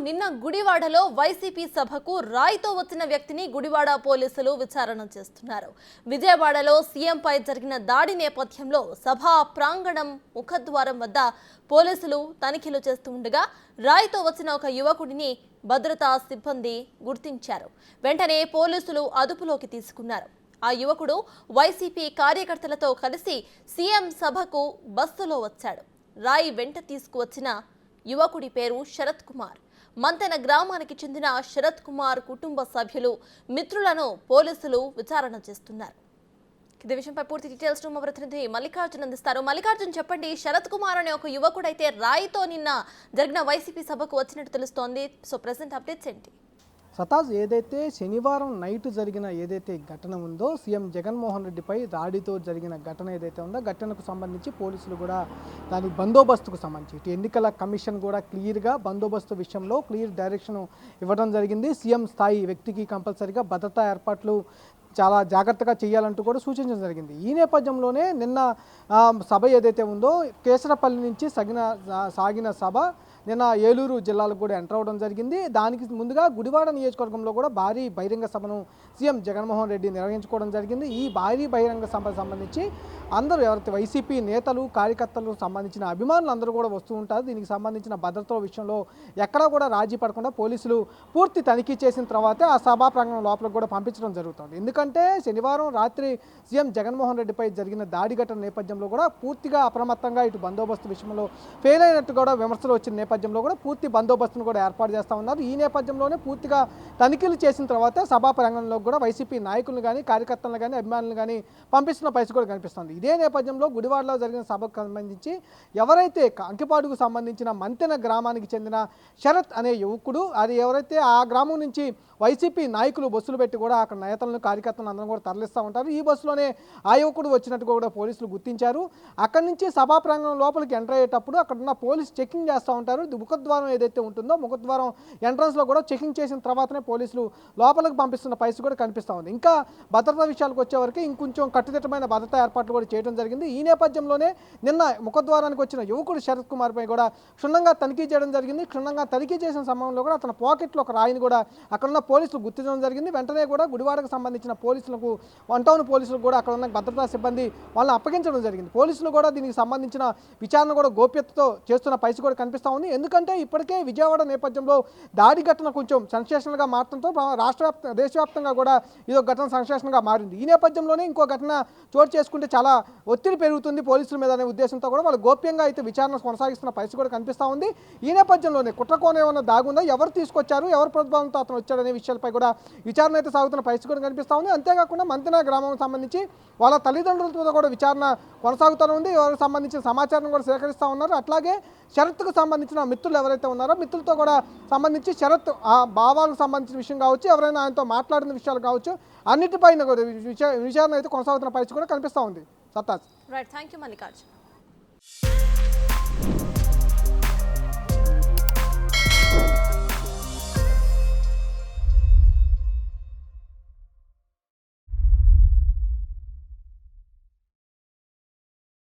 నిన్న గుడివాడలో వైసీపీ సభకు రాయితో వచ్చిన వ్యక్తిని గుడివాడ పోలీసులు విచారణ చేస్తున్నారు. విజయవాడలో సీఎంపై జరిగిన దాడి నేపథ్యంలో సభా ప్రాంగణం ముఖద్వారం వద్ద పోలీసులు తనిఖీలు చేస్తూ ఉండగా రాయితో వచ్చిన ఒక యువకుడిని భద్రతా సిబ్బంది గుర్తించారు. వెంటనే పోలీసులు అదుపులోకి తీసుకున్నారు. ఆ యువకుడు వైసీపీ కార్యకర్తలతో కలిసి సీఎం సభకు బస్సులో వచ్చాడు. రాయి వెంట తీసుకువచ్చిన యువకుడి పేరు శరత్ కుమార్. మంతెన గ్రామానికి చెందిన శరత్ కుమార్ కుటుంబ సభ్యులు మిత్రులను పోలీసులు విచారణ చేస్తున్నారు. ఇదే విషయంపై పూర్తి డీటెయిల్స్ మా ప్రతినిధి మల్లికార్జున్ అందిస్తారు. మల్లికార్జున్, చెప్పండి, శరత్ కుమార్ అనే ఒక యువకుడైతే రాయితో నిన్న జరిగిన వైసీపీ సభకు వచ్చినట్టు తెలుస్తోంది. సో ప్రెసెంట్ అప్డేట్స్ ఏంటి? సతాజ్, ఏదైతే శనివారం నైట్ జరిగిన ఏదైతే ఘటన ఉందో, సీఎం జగన్మోహన్ రెడ్డిపై దాడితో జరిగిన ఘటన ఏదైతే ఉందో, ఘటనకు సంబంధించి పోలీసులు కూడా దాని బందోబస్తుకు సంబంధించి ఇటు ఎన్నికల కమిషన్ కూడా క్లియర్గా బందోబస్తు విషయంలో క్లియర్ డైరెక్షన్ ఇవ్వడం జరిగింది. సీఎం స్థాయి వ్యక్తికి కంపల్సరీగా భద్రతా ఏర్పాట్లు చాలా జాగ్రత్తగా చేయాలంటూ కూడా సూచించడం జరిగింది. ఈ నేపథ్యంలోనే నిన్న సభ ఏదైతే ఉందో, కేసరపల్లి నుంచి సాగిన సభ నిన్న ఏలూరు జిల్లాలకు కూడా ఎంటర్ అవ్వడం జరిగింది. దానికి ముందుగా గుడివాడ నియోజకవర్గంలో కూడా భారీ బహిరంగ సభను సీఎం జగన్మోహన్ రెడ్డి నిర్వహించుకోవడం జరిగింది. ఈ భారీ బహిరంగ సభకు సంబంధించి అందరూ ఎవరైతే వైసీపీ నేతలు కార్యకర్తలకు సంబంధించిన అభిమానులు అందరూ కూడా వస్తూ ఉంటారు. దీనికి సంబంధించిన భద్రత విషయంలో ఎక్కడా కూడా రాజీ పడకుండా పోలీసులు పూర్తి తనిఖీ చేసిన తర్వాతే ఆ సభా ప్రాంగణం లోపలికి కూడా పంపించడం జరుగుతుంది. ఎందుకంటే శనివారం రాత్రి సీఎం జగన్మోహన్ రెడ్డిపై జరిగిన దాడి ఘటన నేపథ్యంలో కూడా పూర్తిగా అప్రమత్తంగా ఇటు బందోబస్తు విషయంలో ఫెయిల్ అయినట్టు కూడా విమర్శలు వచ్చిన నేపథ్యంలో కూడా పూర్తి బందోబస్తును కూడా ఏర్పాటు చేస్తూ ఉన్నారు. ఈ నేపథ్యంలోనే పూర్తిగా తనిఖీలు చేసిన తర్వాత సభా ప్రాంగణంలో కూడా వైసీపీ నాయకులను కానీ కార్యకర్తలను కానీ అభిమానులు కానీ పంపిస్తున్న పరిస్థితి కూడా కనిపిస్తుంది. ఇదే నేపథ్యంలో గుడివాడలో జరిగిన సభకు సంబంధించి ఎవరైతే కంకిపాడుకు సంబంధించిన మంతెన గ్రామానికి చెందిన శరత్ అనే యువకుడు, అది ఎవరైతే ఆ గ్రామం నుంచి వైసీపీ నాయకులు బస్సులు పెట్టి కూడా అక్కడ నేతలను కార్యకర్తలను అందరం కూడా తరలిస్తూ ఉంటారు. ఈ బస్సులోనే ఆ యువకుడు వచ్చినట్టు కూడా పోలీసులు గుర్తించారు. అక్కడి నుంచి సభా ప్రాంగణం లోపలికి ఎంటర్ అయ్యేటప్పుడు అక్కడ ఉన్న పోలీసు చెకింగ్ చేస్తూ ఉంటారు. ముఖద్వారం ఏదైతే ఉంటుందో ముఖద్వారం ఎంట్రన్స్లో కూడా చెకింగ్ చేసిన తర్వాతనే పోలీసులు లోపలికి పంపిస్తున్న పరిస్థితి కూడా కనిపిస్తూ ఉంది. ఇంకా భద్రతా విషయాలకు వచ్చేవరకు ఇంకొంచెం కట్టుదిట్టమైన భద్రతా ఏర్పాట్లు కూడా చేయడం జరిగింది. ఈ నేపథ్యంలోనే నిన్న ముఖద్వారానికి వచ్చిన యువకుడు శరత్ కుమార్ పై కూడా క్షుణ్ణంగా తనిఖీ చేయడం జరిగింది. క్షుణ్ణంగా తనిఖీ చేసిన సమయంలో కూడా అతని పాకెట్లో ఒక రాయిని కూడా అక్కడున్న పోలీసులు గుర్తించడం జరిగింది. వెంటనే కూడా గుడివాడకు సంబంధించిన పోలీసులకు, వన్ టౌన్ పోలీసులకు కూడా అక్కడ ఉన్న భద్రతా సిబ్బంది వాళ్ళని అప్పగించడం జరిగింది. పోలీసులు కూడా దీనికి సంబంధించిన విచారణ కూడా గోప్యతతో చేస్తున్న పరిస్థితి కూడా కనిపిస్తూ ఉంది. ఎందుకంటే ఇప్పటికే విజయవాడ నేపథ్యంలో దాడి ఘటన కొంచెం సెన్సేషనల్గా మారడంతో దేశవ్యాప్తంగా కూడా ఇదో ఘటన సెన్సేషన్గా మారింది. ఈ నేపథ్యంలోనే ఇంకో ఘటన చోటు చేసుకుంటే చాలా ఒత్తిడి పెరుగుతుంది పోలీసుల మీద అనే ఉద్దేశంతో కూడా వాళ్ళు గోప్యంగా అయితే విచారణ కొనసాగిస్తున్న పరిస్థితి కూడా కనిపిస్తూ ఉంది. ఈ నేపథ్యంలోనే కుట్రకోణం ఏమైనా దాగుందా, ఎవరు తీసుకొచ్చారు, ఎవరు ప్రభావంతో అతను వచ్చాడనే విషయాలపై కూడా విచారణ అయితే సాగుతున్న పరిస్థితి కూడా కనిపిస్తూ ఉంది. అంతేకాకుండా మంతెన గ్రామానికి సంబంధించి వాళ్ళ తల్లిదండ్రులతో కూడా విచారణ కొనసాగుతూ ఉంది. ఎవరికి సంబంధించిన సమాచారం కూడా సేకరిస్తూ ఉన్నారు. అట్లాగే శరత్కు సంబంధించిన మిత్రులు ఎవరైతే ఉన్నారో మిత్రులతో కూడా సంబంధించి శరత్ ఆ భావాలకు సంబంధించిన విషయం కావచ్చు, ఎవరైనా ఆయనతో మాట్లాడిన విషయాలు కావచ్చు, అన్నిటిపైన విచారణ అయితే కొనసాగుతున్న పరిస్థితి కూడా కనిపిస్తూ ఉంది. సత్తాజ్. Right, thank you Mallikarjun.